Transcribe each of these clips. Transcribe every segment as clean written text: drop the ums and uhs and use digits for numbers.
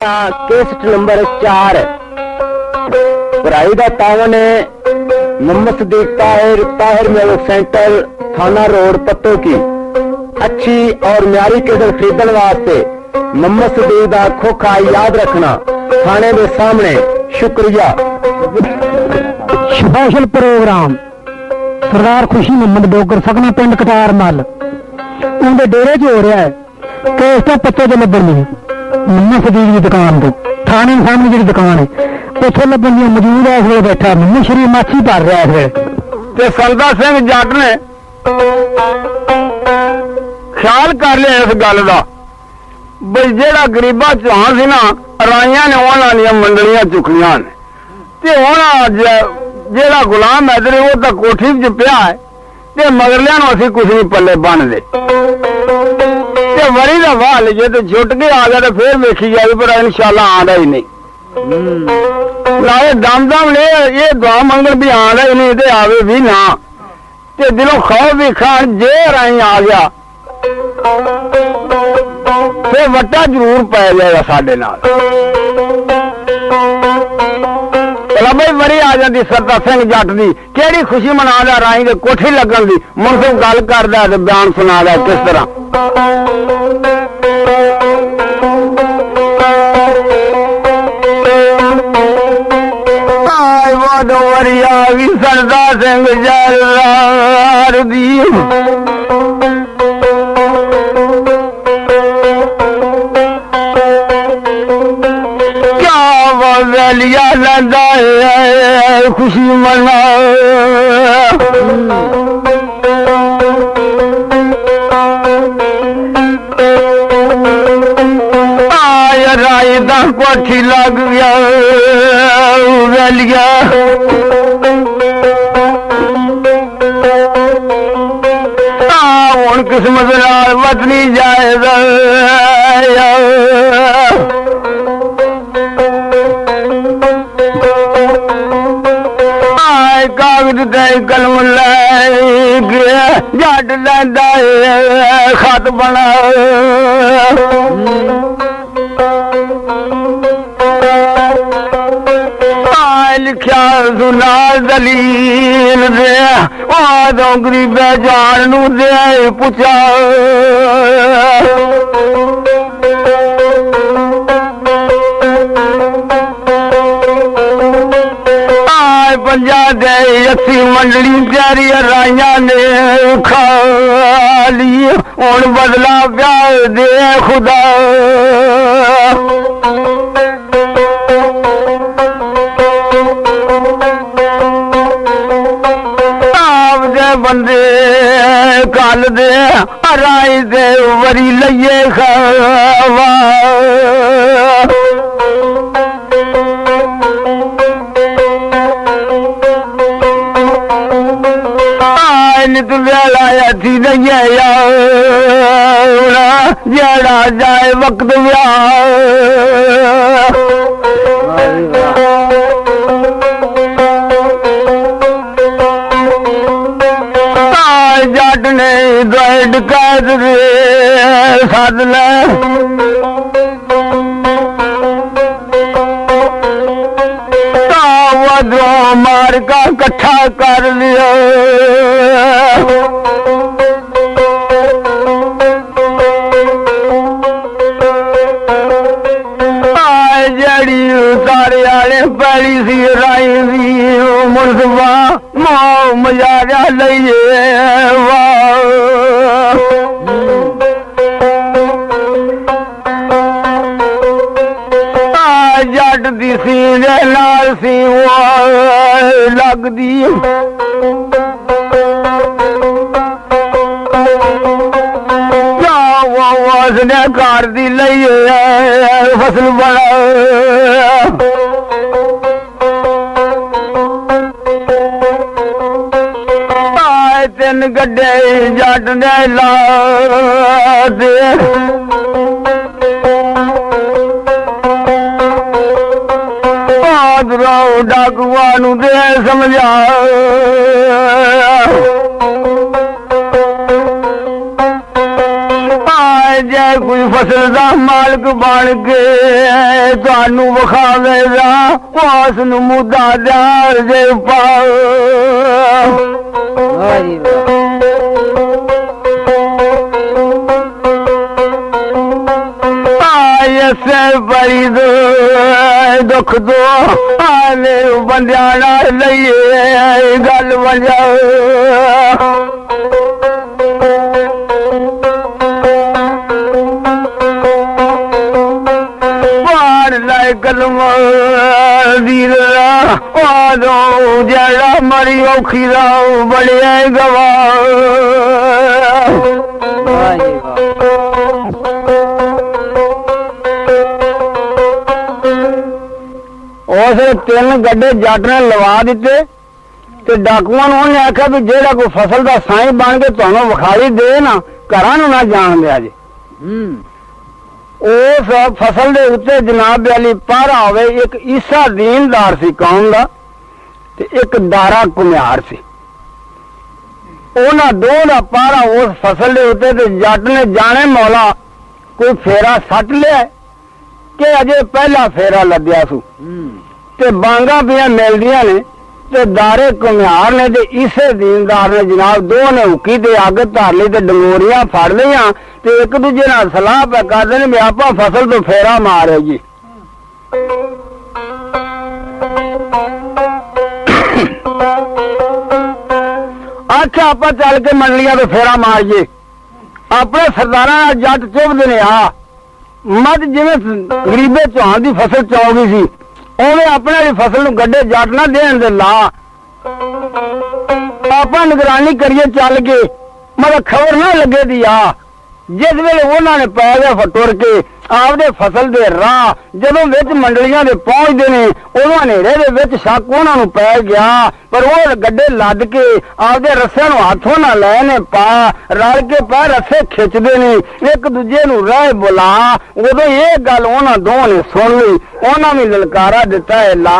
Cassette number 4 पढ़ाई का तावन है मोहम्मद सदीक ताहिर म्यूजिक सेंटर थाना रोड पत्तो की अच्छी और म्यारी केसट खरीदने वास्ते मोहम्मद सदीक का खोखा याद रखना थाने के सामने। शुक्रिया। स्पेशल प्रोग्राम सरदार खुशी मोहम्मद डोगर सकना पिंड कटार मल उनके डेरे च हो रहा है कि इसका पत्ते च लभन दी मोहम्मद सदीक की दुकान तो थाने सामने जी दुकान है उतो लभन दी मौजूद है। इस वे बैठा मोहम्मद शरीफ माछी भर रहा है ते सरदा सिंह जट ने ख्याल कर लिया इस गल का बई जेड़ा गरीबा चौहान सी ना राइया ने उन्होंने मंडलियां चुकलियां ने ते हुण जेड़ा गुलाम हैदर वो तो कोठी च पिया है ते मगरलियां नूं असीं कुछ नहीं पल्ले बनदे ते वरी दा वाह लीए ते छुट के आ गया तो फिर वेखी जाए पर इंशाल्लाह आंदा ही नहीं नाले दम ने ये दुआ मंगन भी आंदा ही नहीं ते आवे भी ना ते दिलों खौफ भी खान जे राई आ गया फिर वट्टा जरूर पै जाएगा साडे नाल। बई वरी आ जाती सरदा सिंह जट दी केड़ी खुशी मना दा राई दे कोठी लगन दी मुंसफ गल करदा ते बयान सुना दा किस तरह। वरी आ गई सरदा सिंह जट दी वैलिया लंदा है खुशी मना आया राय दा कोठी लग गया वैलिया हुण किस्मत नाल वतनी जाएगा कागज ते कलम ले जट लैंदा खत बना लिखा सुना दलील दे गरीबे जान नू दे पुछा पंजा दे अस्सी मंडली प्यारी राइया ने खा ली हुण बदला प्यार दे खुदा आप दे बंदे कल दे राई दे वरी लइए खावा वेला थी जड़ा जाए वक्त जट ने दर्द कैद सद ले मार का कट्ठा कर लिया जड़ी सारे आले पैली सी राई सी मुनसफा मोह मजारा लइए जट दी सी लाल सी लगदी उसने कार दी लई फसल बड़ा तीन गड्ढे जट ने ला दे डाकुआ नू दे समझा ਜੇ ਕੋਈ ਫਸਲ ਦਾ ਮਾਲਕ ਬਣ ਕੇ ਤੁਹਾਨੂੰ ਵਿਖਾਵੇਗਾ ਉਸ ਨੂੰ ਮੁੱਦਾ ਦਾਰ ਦੇ ਪਾਓ से बड़ी दुख दो आने बंदियाना लइए गल बजाओ पार लाए कलम वीर आदो जड़ा मरी औखी राव बड़े गवा उस 3 गड्ढे जट ने लवा दिते ते डाकुआं नूं उन्हें आख्या भी जेड़ा कोई फसल का साई बन के तुहानूं विखाली दे ना घरां नूं ना जाण दिया जे उस फसल दे उत्ते जनाब अली पहरा होवे एक ईसा दीनदार सी कौम दा ते एक दारा कुम्हार सी उन्हां दो दा पहरा उस फसल दे उत्ते ते जट ने जाने मौला कोई फेरा सट लिया कि अजे पहला फेरा लद्या सू ते बांगा पिया मिलदियां ने ते दारे कुम्हार ने ते इसे दीनदार ने जनाब दो ने हुकी ते अग धर ली ते डंगोरियां फड़ लियां ते एक दूजे नाल सलाह पे करदे ने भी आपां फसल तो फेरा मारे जी अच्छा आपां चल के मंडलियां तो फेरा मारिए अपने सरदारां नाल जट चुभदे ने आ मत जिवें गरीबे चौहान की फसल चौगी सी उवें अपने वाली फसल नूं गड्ढे जट ना देण दे ला आपां निगरानी करिए चल के मतलब खबर ना लगे दी आ जिस वेले उन्होंने पै गए टुर के आपदे फसल दे राह जदों विच मंडलियां दे पहुंचदे ने उदों हनेरे दे विच शक उन्हां नूं पै गया पर वो गड्ढे लद के आपदे रस्सिਆਂ नूं हथों ना लैने पा रल के पै रस्से खिचदे ने एक दूजे नूं राह बुला उदों ये गल उन्हां दोवां ने सुन लई उन्हां भी ललकारा दिता है ला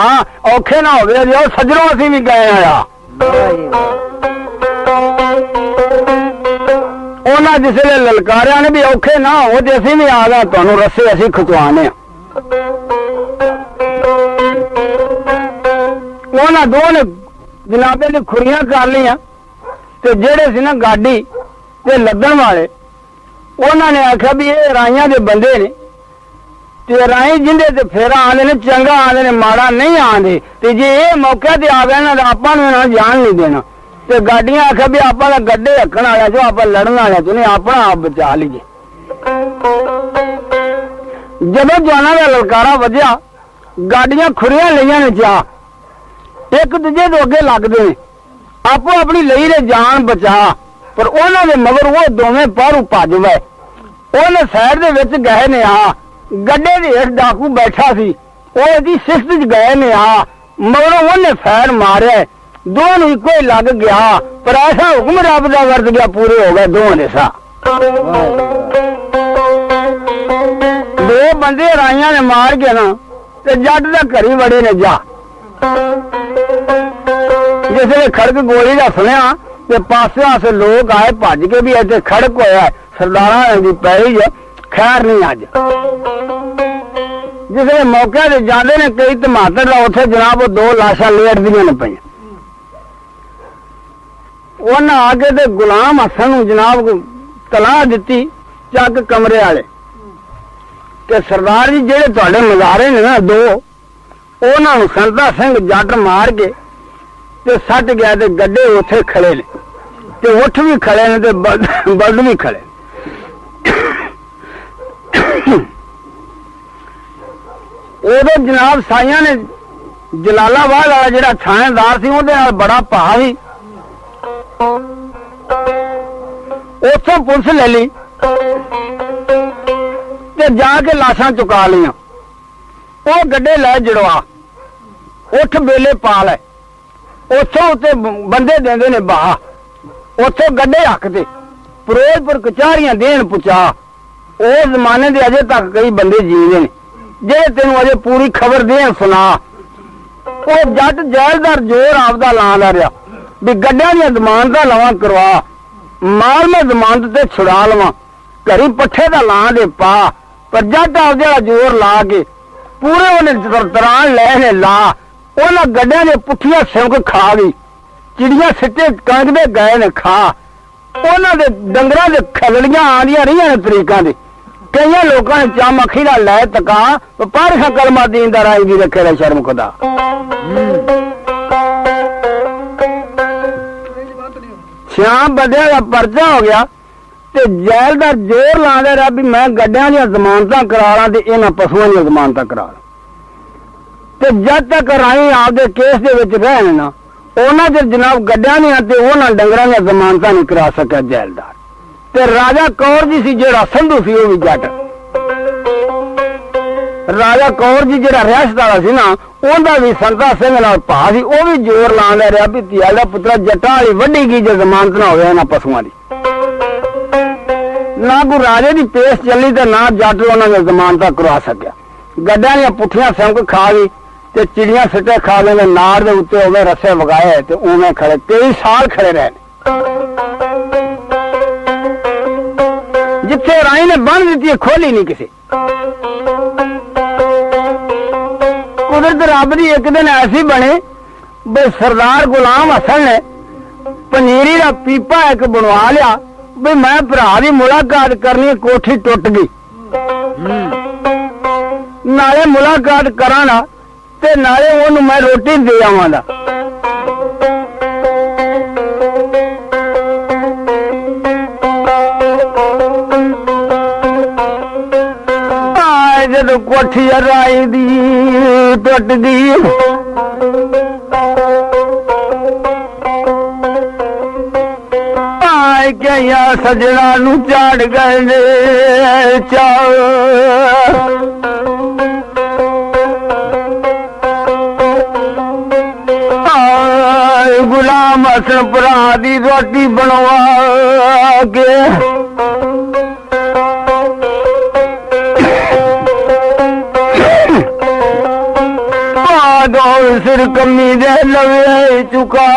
औखे ना होवे जो सजरों असीं भी गए आ उन्हें जिसले ललकारिया ने भी औखे ना हो तो असी भी आ गए तुहानू रस्से असी खिचवाने उन्हें दो ने जनाबे ने खुरियां कर लिया ते जेड़े सी ना गाड़ी ते लदन वाले उन्होंने आख्या भी ये राइयां दे बंदे ने ते राई जिंदे ते फेरा आंदे ने चंगा आंदे ने माड़ा नहीं आंदे ते जे ये मौके ते आ गए ना तो आपां नूं इन्हां जान नहीं देना ते गाड़ियां आख्या भी आप गड्ढे रखने वाले चो आप लड़न वाले चो नहीं अपना आप बचा लीजिए जदों जाना का ललकारा वजया गाड़ियां खुरियां लिया ने चाह एक दूजे तो अगे लगते हैं आपो अपनी लई रे जान बचा पर उन्होंने मगर वो दोवें पारू भज गए उन्हें साइड दे विच गए ने आ गड्ढे दे हेठ डाकू बैठा सी वो सिफ्त च गए ने आ मगर उन्हें फैर मारिया दोनों इको ही लग गया पर ऐसा हुक्म रब का वर्त गया पूरे हो गए दोनों ने सा दो बंदे राइया ने मार के ना ते जट का घरी बड़े ने जा जिसने खड़क गोली का सुनिया ते पासे आसे लोग आए भज के भी इतने खड़क होया सरदारा की पैरी खैर नहीं अज जिसने मौके से जाते ने कई धमातर का उसे जनाब दो लाशा लेट दियां ने पई उन्हें आके ते गुलाम हसन जनाब तलाह दी चक कमरे वाले कि सरदार जी जेड़े तुहाडे मजारे ने ना दो उन्होंने संता सिंह जट मार के ते सट गया ते गड्ढे उत्थे खड़े ने ते उठ भी खड़े ने ते बल्द भी खड़े उदो जनाब साइया ने जलालाबाद वाला जेड़ा थानेदार सी उहदे नाल बड़ा भा सी उथों पुलिस ले ली ते जाके लाशां चुका लिया वो गड्ढे लै जड़वा उठ बेले पा लै उथों उत्ते बंदे देंदे ने बाह उथों गड्ढे हकदे फिरोजपुर कचहरियां देन पुचा उस जमाने दे अजे तक कई बंदे जीवे ने जे तेनू अजे पूरी खबर देन सुना वो जट जैलदार जोर आपदा लांदा रहा भी गड्ढियां दी जमानत लवा करवा माल में जमानत ते छुड़ा लवा घरी पट्ठे का ला दे पा पर जट आप जरा जोर ला के पूरे उन्हें तरान ले ला उन्हें गड्ढिया ने पुठिया सिमक खा गई चिड़िया सिੱਟੇ कणक दे गए ने खा उन्होंने डंगरां दे खलड़ियां आंदियां रहियां ने तरीकां दे कई लोगों ने चम अखी दा लै तका पर कलमा दीन दा राई भी रखे रहे शर्म खुदा श्याम बदिया का परचा हो गया ते जैलदार जोर लांदा रहा भी मैं गड्ढियां दी जमानतां करा ला ते इन्हां पशुआं दी जमानतां करा ला ते जद तक राई आपदे केस दे विच रहन ना उन्हां चਿਰ जनाब गड्ढियां दी ते उन्हां डंगरां दी जमानतां नहीं करा सकिया जैलदार ते राजा कौर जी सी जेड़ा संधू सी वो भी जट राजा कौर जी जेड़ा रियासत वाला सी ना उनका भी संता सिंह नाल भा सी वो भी जोर लांदा रहा भी तियाला पुत्रा जट्टां वाली वड्डी की जो जमानत ना होवे इन्हां पशुआं दी ना कोई राजे की पेश चली ते ना जट उन्होंने जमानत करवा सकिया गड्ढियां दी पुठियां सिमक खा गई ते चिड़ियां सिੱਟੇ खा गए नाड़ दे उत्ते उवें रस्से वगाए ते उवें खड़े 23 साल खड़े रहे जिथे राई ने बन दी खोली नहीं किसी कुदरत रब दी एक दिन ऐसी बने बे सरदार गुलाम हसन ने पनीरी का पीपा एक बनवा लिया भी मैं भरा की मुलाकात करनी कोठी टुट गई नाले मुलाकात करा ना ते नाले ओनू मैं रोटी दे आवांगा जदों कोठी राई दी टुट गई क्या सजना नू झाड़ गए गुलाम हसन भरा दी रोटी बनवा के सिर कमी दे लवे चुका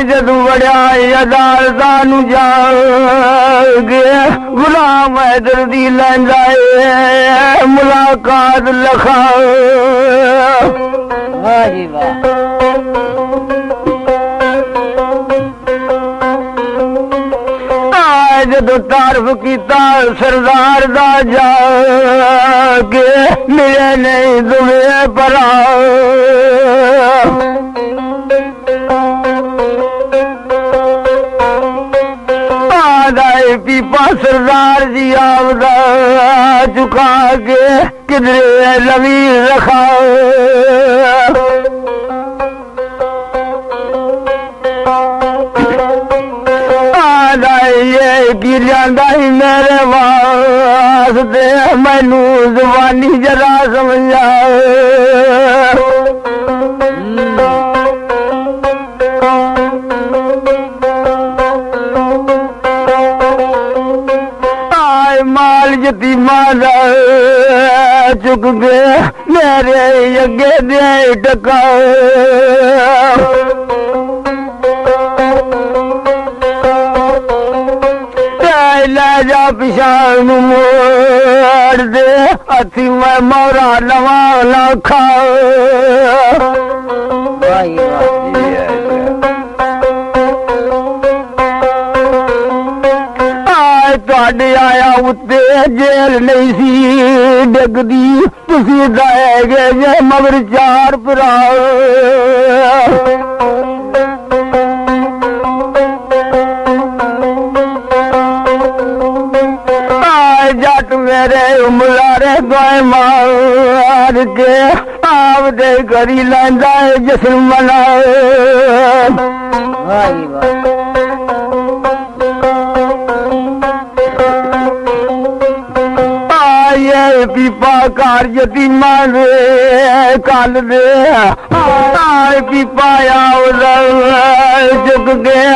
जदू बड़िया अदालता नू जा गया गुलाम हैदर दी लैंदा मुलाकात लखा जदों तारफ किया सरदार दा जाके मिले नहीं दुए भरा पीपा सरदार जी आवदा चुका के किधरे लवी रखा की लियांदा ही मेरे वास्ते मैनू जुबानी जरा समझा माल यतीमा चुक गए मेरे अगे दे टका ले जा पिछाड़ मोड़ दे अथी मैं मोरा लवा लखा तुहाडे आया उत्ते जेल नहीं सी डगदी तुसी दाए गए जे मगर चार भरा जट मेरे मुलारे गोए मार के आप दे करी लैंदा जश्न मना पीपा कार यतीमा दे कल दे पीपा चुक गया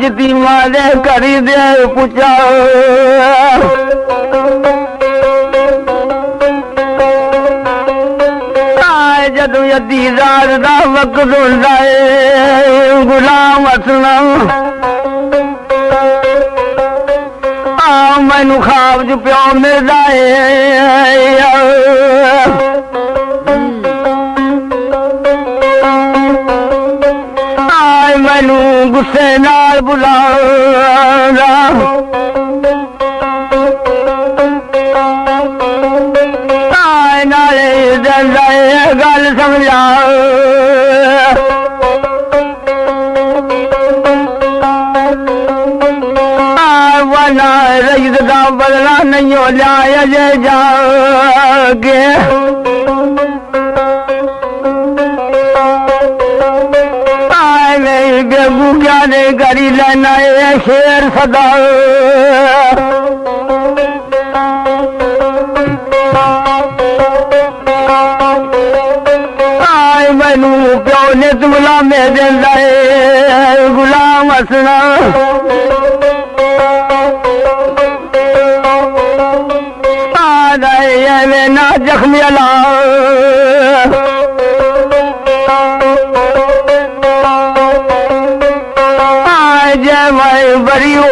यतीमा दे करी दे पूछा अद्धी रात दा वक्त हुंदा ए गुलाम असलम मैनू ख्वाब च प्यो मिलदा ए मैनू गुस्से नाल बुलांदा नाले दंदा गल समझा वरना रईस का बदला नहीं हो जाए जे जागे बेगू क्या ने करी लेना ये शेर सदा आए मैनू प्यो ने गुलामे देंदा है गुलाम हसना आ ना जख्मी अला जय मैं बरी हो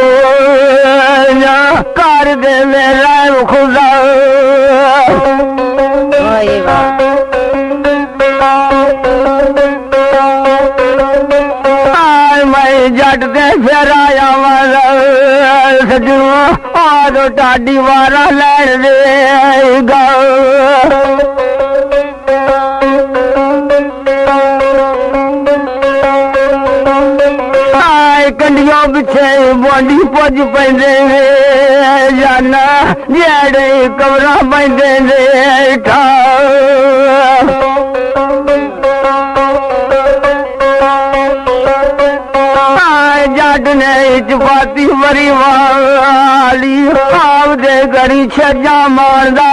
कर दे मेरा खुदा मैं जट दे फिर आया सजू आ टाडी वारा लैन देगा कंडियों पिछे बोंडी पुज पैंदे जाना जेड़े कमरा पैंदे ठा जट ने चपाती बरी वाली आप दे गरी छजा मारदा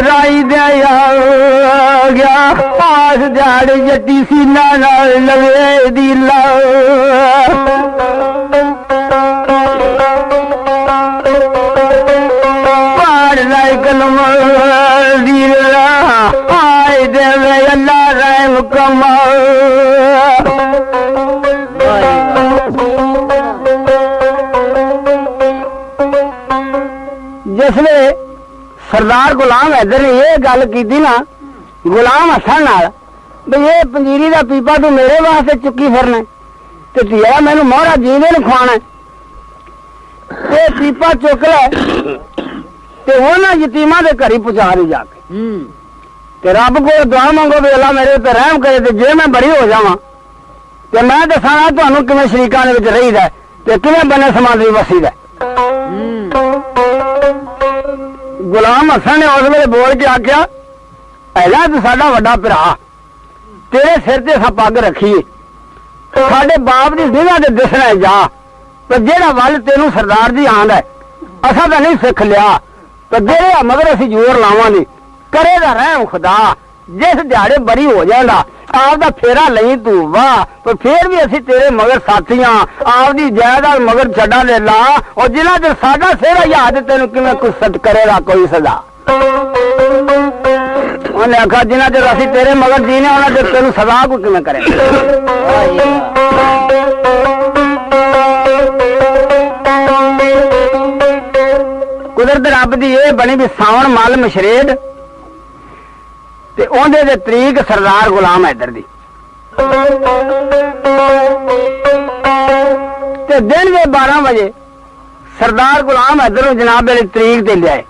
राई दे गया पास जाड़ जट्टी सीना लगे दी पार लाई कलम आए देवे अल्लाह रहम कमा जिसने सरदार गुलाम हैदर ने यह गल की ना गुलाम हसन नाल भी ये पंजीरी का पीपा तू मेरे वास्ते चुकी फिरना ते तिया मैनू मोहरा जींदे ने खुआना ते पीपा चुक ले ते उन्हां यतीमां दे घरी पहुंचा दी जाके ते रब को दुआ मंगो भी अल्लाह मेरे ते रहम करे ते जे मैं बरी हो जावां ते मैं दसांगा तुहानू किवें शरीकां दे विच रहीदा ते किवें बने समाधी वसीदा गुलाम हसन ने उस वे बोल के आख्या ऐला तू साडा वड्डा भरा तेरे सिर ते असां पग रखीए साडे बाप दी निगाह ते दिसना जा पर जेड़ा वल तेनू सरदार जी आंदा है असां तां नहीं सिख लिया पर जेड़े मगर असीं जोर लावांगे करेगा रहम खुदा जिस दिहाड़े बरी हो जाएगा आपदा फेरा लई तू वाह पर फिर भी असी तेरे मगर साथियां आपदी जायदाद मगर छड़ा ले ला और जिन्ना चर साडा सेरा याद तेन किवें कुछ सट करेगा कोई सजा उन्हें आखा जिन्ना चर असी तेरे मगर जीने उन्ना चर तेन सजा को किवें करे कुदरत रब दी ये बनी भी सावन मल मशरेड ते ओंदे दे तरीक सरदार गुलाम हैदर दी ते दिन के 12 बजे सरदार गुलाम हैदर जनाब वाली तरीक ते लियाए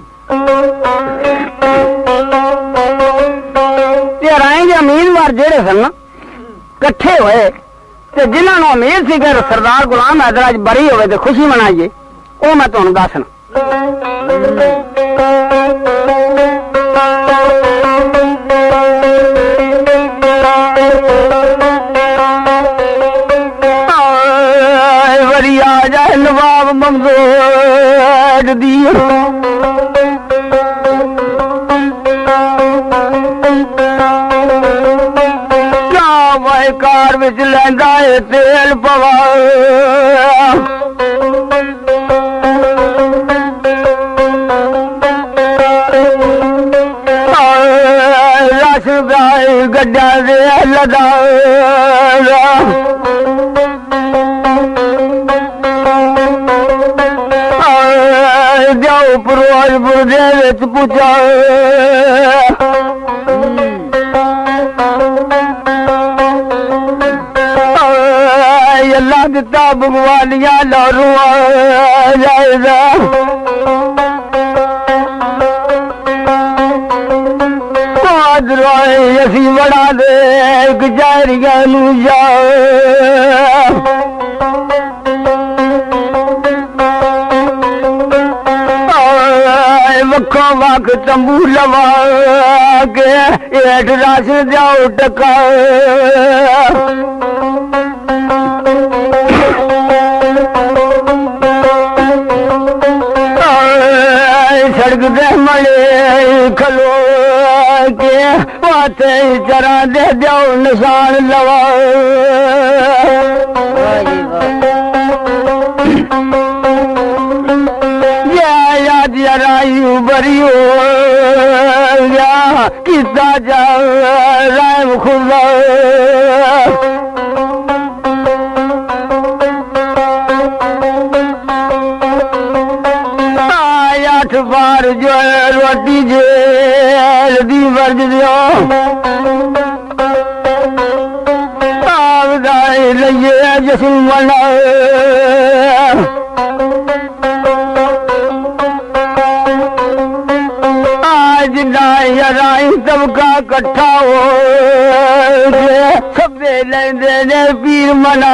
ते राय दे उम्मीदवार जेड़े सन कट्ठे होए ते जिन्हां नूं उम्मीद सी कि सरदार गुलाम हैदर अज बरी होवे ते खुशी मनाइए ओ मैं तुहानूं दसना वरी आ जाए नवाब मंगोड़ दी क्या वाह कार विच लैंदा है तेल पवा गड्ढा दे लदा जाओ फिरोजपुर दे विच पुछा अल्लाह दिता भगवानिया लारू जाएगा असी बड़ा दे गुजारिया नू जाओ वखो वख तंबू लवा के हेठ रस जाओ टका सड़क दे मले खलो के वाते चरा दे जाओ निशान लवा रायू बरियो किता जा राम खुदा आठ बार जो रोटी जेल दी वर्ज दियो आवदाई लइए जसू मना राई तबका कट्ठा हो सबे लेंदे ने पीर मना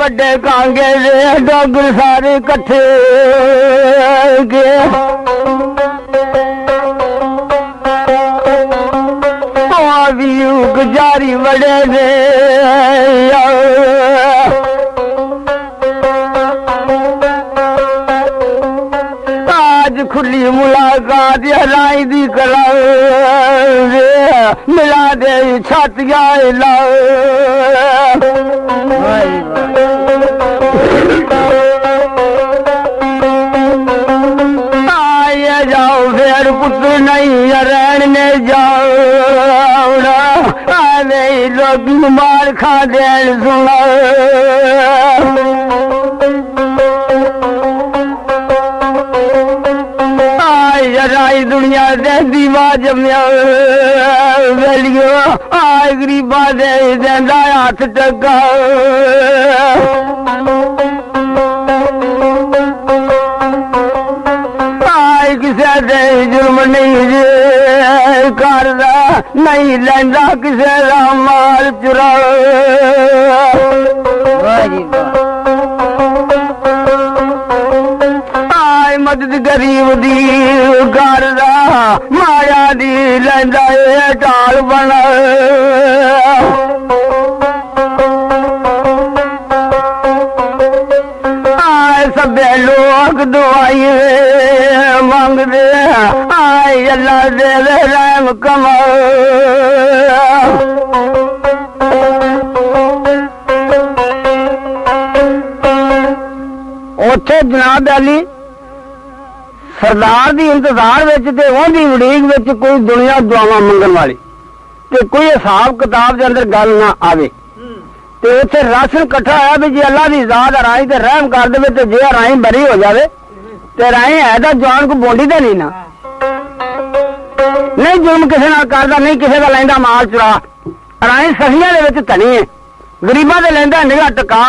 वड्डे कांगे दे डोगर सारे कट्ठे के गुजारी बड़े दे आज खुली मुलाकात राई दी कला मिला दे छातिया ला आए जाओ फिर पुत्र नहीं रहने जाओ लोग मार खा दे सुना राई दुनिया दे दीवा जमिया वेलियो आए गरीबा दे देंदा हाथ टका आए किसे दे जुर्म नहीं करदा नहीं लेंदा किसे दा माल चुरा मदद गरीब दी करदा माया दी लेंदा ढाल बना आए सबे लोग दुआई मंगदे आए अल्लाह दे रहम कमा उथे जनाब अली सरदार दी इंतजार विच ते ओहदी उड़ीक विच कोई दुनिया दुआवां मंगण वाली ते कोई हिसाब किताब दे अंदर गल ना आवे ते उत्थे राशन इकट्ठा होया भी जे अल्लाह दी जात राई ते रहम कर देवे ते जे राई बरी हो जावे ते राई है तां जान को बोंडी ते नहीं ना नहीं जुर्म किसे नाल करदा नहीं किसे दा लैंदा माल चुरा राई सखियां दे विच धनी है गरीबां दे लैंदा निगाह टका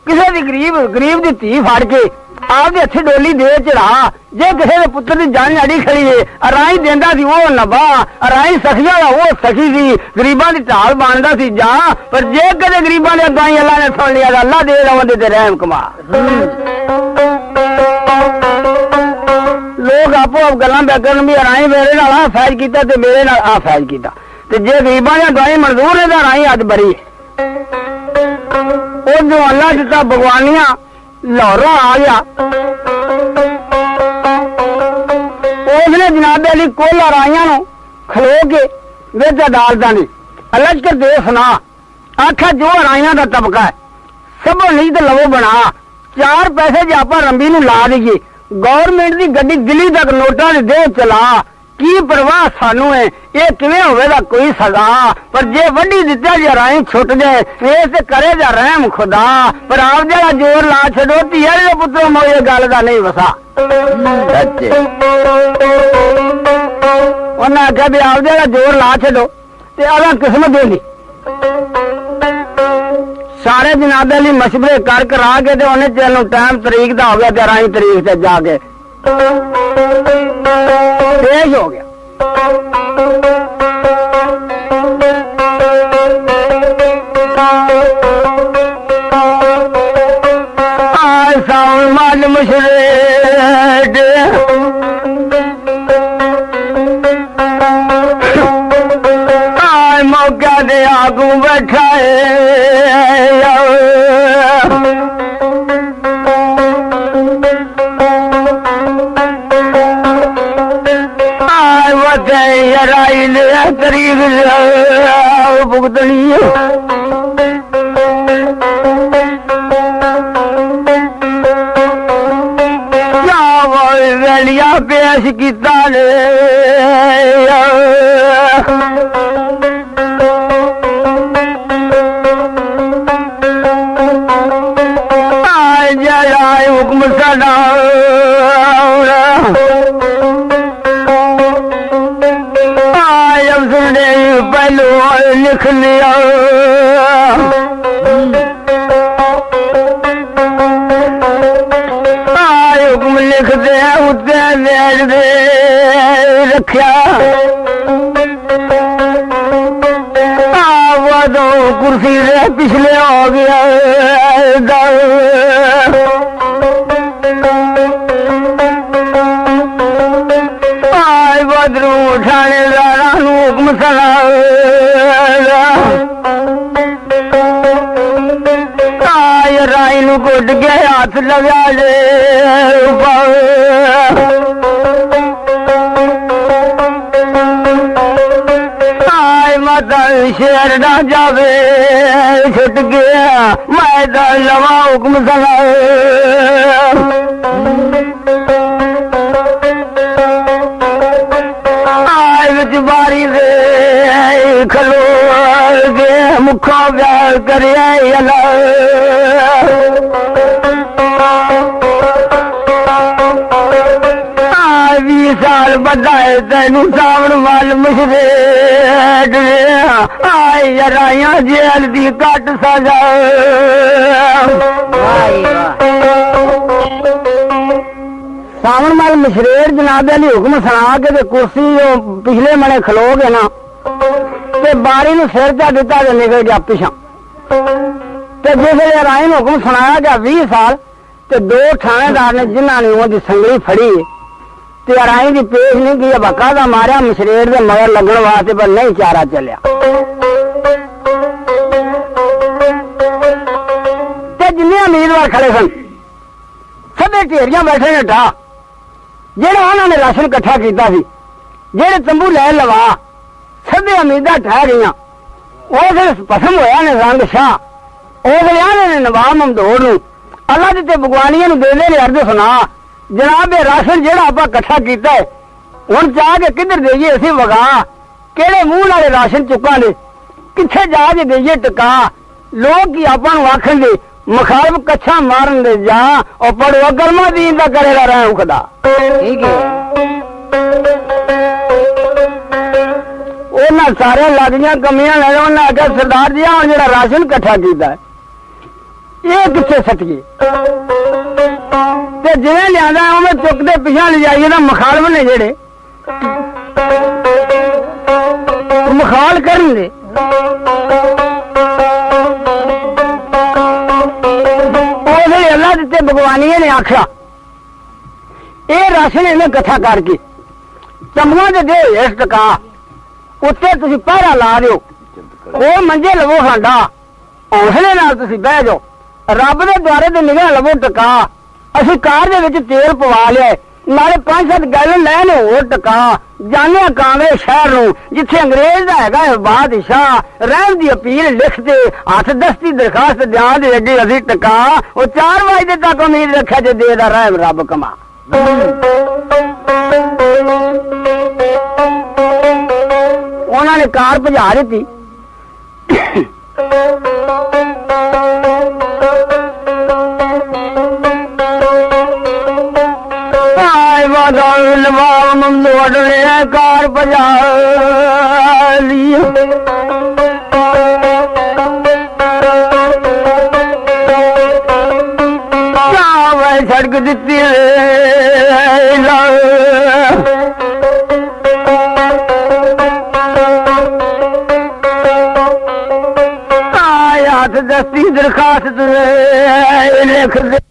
किसे दी गरीब दी धी फड़ के आपके हथे डोली दे चढ़ा जे किसी के पुत्र की जान अड़ी खड़ी है राई देंदा सी वो नबा राई सखिया का वो सखी सी गरीबों की ढाल बनता सी जा पर जे कदे गरीबों ने अगाई अल्लाह ने सुन लिया अल्लाह दे रहा ते रहम कमा लोग आपो आप गल्लां बैठन भी राई मेरे नाल आ फैज कीता ते मेरे नाल आ फैज कीता ते जे गरीबों ने अगाई मंजूर है तां राई अज बरी है ओ जो अल्लाह दिता भगवानियां लाहौरों आ गया उसने जनाब अली कोला राइया खलो के विच अदालतां दी अलश्कर दे सुना आखा जो राइया का तबका है सब नहीं तो लवो बना 4 ਪੈਸੇ ਜੇ ਆਪਾਂ ਰੰਬੀ ਨੂੰ ਲਾ ਦਈਏ, ਗੌਰਮੈਂਟ ਦੀ ਗੱਡੀ ਦਿੱਲੀ ਤੱਕ ਨੋਟਾਂ ਦੇ ਦੇ ਚਲਾ, ਕੀ ਪਰਵਾਹ ਸਾਨੂੰ ਹੈ? ਇਹ ਕਿਵੇਂ ਹੋਵੇਗਾ ਕੋਈ ਸਜ਼ਾ? ਪਰ ਜੇ ਵੱਡੀ ਦਿੱਤਾ ਜੇ ਰਾਹੀਂ ਛੁੱਟ ਜਾਏ, ਇਹ ਤੇ ਕਰੇ ਜਾ ਰਹਿਮ ਖੁਦਾ। ਪਰ ਆਪ ਜਿਹੜਾ ਜ਼ੋਰ ਲਾ ਛੱਡੋ, ਧੀਆ ਦੇ ਪੁੱਤਰੋ ਮੋਏ ਗੱਲ ਦਾ ਨਹੀਂ ਵਸਾ। ਉਹਨਾਂ ਆਖਿਆ ਵੀ ਆਪ ਜਿਹੜਾ ਜ਼ੋਰ ਲਾ ਛੱਡੋ ਤੇ ਆਲਾ ਕਿਸਮਤ ਦੇਗੀ। ਸਾਰੇ ਜਨਾਬੇ ਲਈ ਮਸ਼ਵਰੇ ਕਰ ਕਰਾ ਕੇ ਤੇ ਉਹਨੇ ਚੈਨੂੰ ਟਾਈਮ ਤਰੀਕ ਦਾ ਹੋ ਗਿਆ ਤੇ ਰਾਹੀਂ ਤਰੀਕ ਤੇ ਜਾ ਕੇ ਤੇਜ਼ ਹੋ ਗਿਆ। ਆਏ ਸਾਉਣ ਮਲ ਮੁਸ਼ਰੇ ਆਏ ਮੌਕਾ ਦੇ ਆਗੂ ਬੈਠਾਏ राई तरीक भुगतनी वैलिया पेश किता ने जरा हुक्म साडा पहलू लिख लिया हुक्म लिख दे उत्ते वेच दे रखिया वो कुर्सी से पिछले हो गया बदरू थानेदारा हुक्म सला राई नू गुड के हाथ लगा ले माता शेर ना जावे छुट गया मैं लवा हुक्म सला बारी दे खलो के मुखा प्यार करे 20 साल बधाए तेनू सावन वाल मुशरे आए राइया जेल दी कट सजा। सावन माल मशरेर जनाबे अली हुक्म सुना के कुर्सी पिछले मने खलो गए ना ते बारी नू सिर चा दिता ते निकल गया पिछा। ते जिस राय हुक्म सुनाया गया 20 साल ते 2 थानेदार ने जिन्होंने उहदी संगली फड़ी ते राय की पेश नहीं की, बकायदा मारिया मशरेर दे मगर लगन वास्ते, पर नहीं चारा चलिया। ते जिन्ने उम्मीदवार खड़े सन सभे ढेरियां बैठे ने ढा जेड़ा उन्होंने राशन इकट्ठा किया सी, जेड़े तंबू लै लवा सभे उम्मीदां ठह गई। उस पसम होया निजाम शाह, उस ने नवाब ममदूर नूं अल्लाह दे भगवानियां नूं दे दे अर्ज सुना जनाब ये राशन जेड़ा आपां इकट्ठा कीता है हुण चाह के किधर देइए असीं वगा, किहड़े मूंह नाल राशन चुकांगे, कित्थे जा के देइए टिका। लोग की आपां नूं आखणगे मुखालफ कच्छा मारन दे जा और पढ़ो गर्मा दीन का करेगा रहा खुदा। ठीक है उन्हें सारे लगदियां कमियां ले उन्हें आख्या सरदार जी हुण जेड़ा राशन इकट्ठा कीता है ये कित्थे सटिए ते जिवें लिआंदा उवें चुकदे पिछां ले जाइए ना मुखालफ ने जेड़े मुखाल करन दे अल्लाह दिते भगवानिया ने आख्या ये राशन इन्हें इकट्ठा करके तंबुआ दे दे इस टका उत्ते तुसीं पहरा ला दिओ, वो मंजे लवो हांडा हौसले नाल तुसीं बह जाओ, रब दे द्वारे ते निगाह लवो टका। असीं कार दे विच तेल पवा लिया ਨਾਲੇ 5-7 ਗੱਲ ਲੈਣ ਹੋਰ ਟਕਾ ਜਾਣੇ ਕਾਂਗੇ ਸ਼ਹਿਰ ਨੂੰ ਜਿੱਥੇ ਅੰਗਰੇਜ਼ ਦਾ ਹੈਗਾ ਬਾਦਸ਼ਾਹ ਰਹਿਣ ਦੀ ਅਪੀਲ ਲਿਖ ਦੇ ਹੱਥ ਦਸਤੀ ਦਰਖਾਸਤ ਦਿਆਂ ਦੇ ਅੱਗੇ ਅਸੀਂ ਟਕਾ ਉਹ 4 ਵਜੇ ਤੱਕ ਉਮੀਦ ਰੱਖਿਆ ਜੇ ਦੇ ਦਾ ਰਹਿਮ ਰੱਬ ਕਮਾ ਉਹਨਾਂ ਨੇ ਕਾਰ ਭਜਾ ਦਿੱਤੀ कार बजा सड़क दी हाथ दस्ती दरखास्त लिख दे